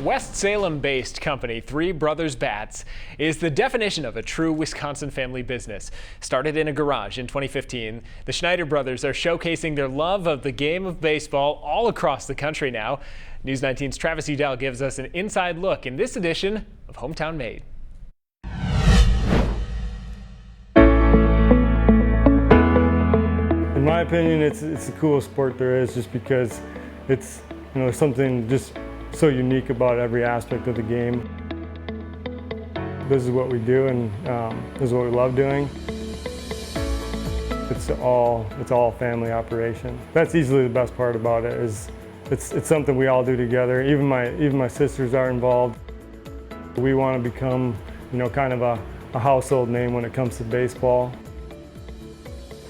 West Salem-based company Three Brothers Bats is the definition of a true Wisconsin family business. Started in a garage in 2015, the Schneider brothers are showcasing their love of the game of baseball all across the country now. News 19's Travis Udell gives us an inside look in this edition of Hometown Made. In my opinion, it's the coolest sport there is, just because it's, there's something just so unique about every aspect of the game. This is what we do, and this is what we love doing. It's all a family operation. That's easily the best part about it. Is it's something we all do together. Even my sisters are involved. We want to become, kind of a household name when it comes to baseball.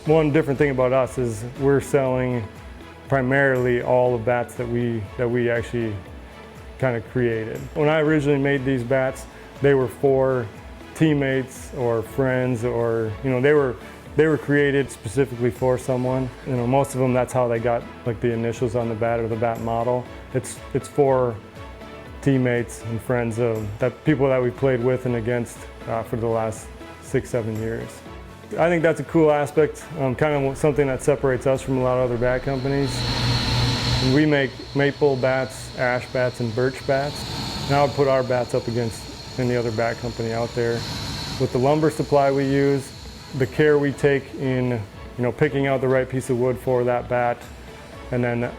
One different thing about us is we're selling primarily all the bats that we actually kind of created. When I originally made these bats, they were for teammates or friends, or they were created specifically for someone. Most of them, that's how they got like the initials on the bat or the bat model. It's for teammates and friends of people that we played with and against for the last 6-7 years. I think that's a cool aspect, kind of something that separates us from a lot of other bat companies. We make maple bats, ash bats, and birch bats. Now I would put our bats up against any other bat company out there. With the lumber supply we use, the care we take in picking out the right piece of wood for that bat, and then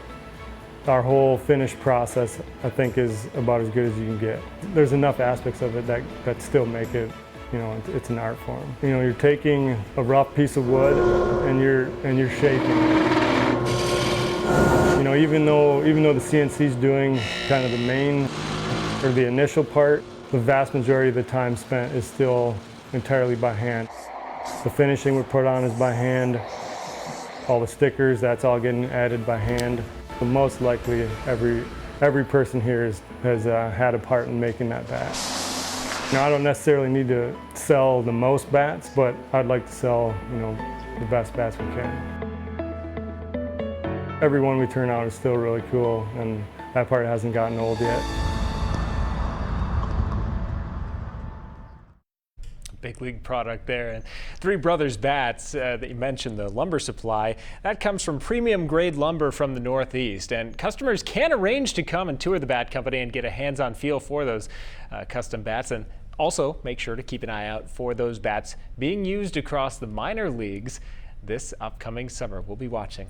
our whole finish process, I think, is about as good as you can get. There's enough aspects of it that still make it, it's an art form. You're taking a rough piece of wood and you're shaping it. Even though the CNC is doing kind of the main or the initial part, the vast majority of the time spent is still entirely by hand. The finishing we put on is by hand. All the stickers, that's all getting added by hand. But most likely, every person here has had a part in making that bat. Now, I don't necessarily need to sell the most bats, but I'd like to sell, the best bats we can. Every one we turn out is still really cool, and that part hasn't gotten old yet. Big league product there. And Three Brothers Bats that you mentioned, the lumber supply, that comes from premium grade lumber from the Northeast, and customers can arrange to come and tour the bat company and get a hands-on feel for those custom bats. And also make sure to keep an eye out for those bats being used across the minor leagues this upcoming summer. We'll be watching.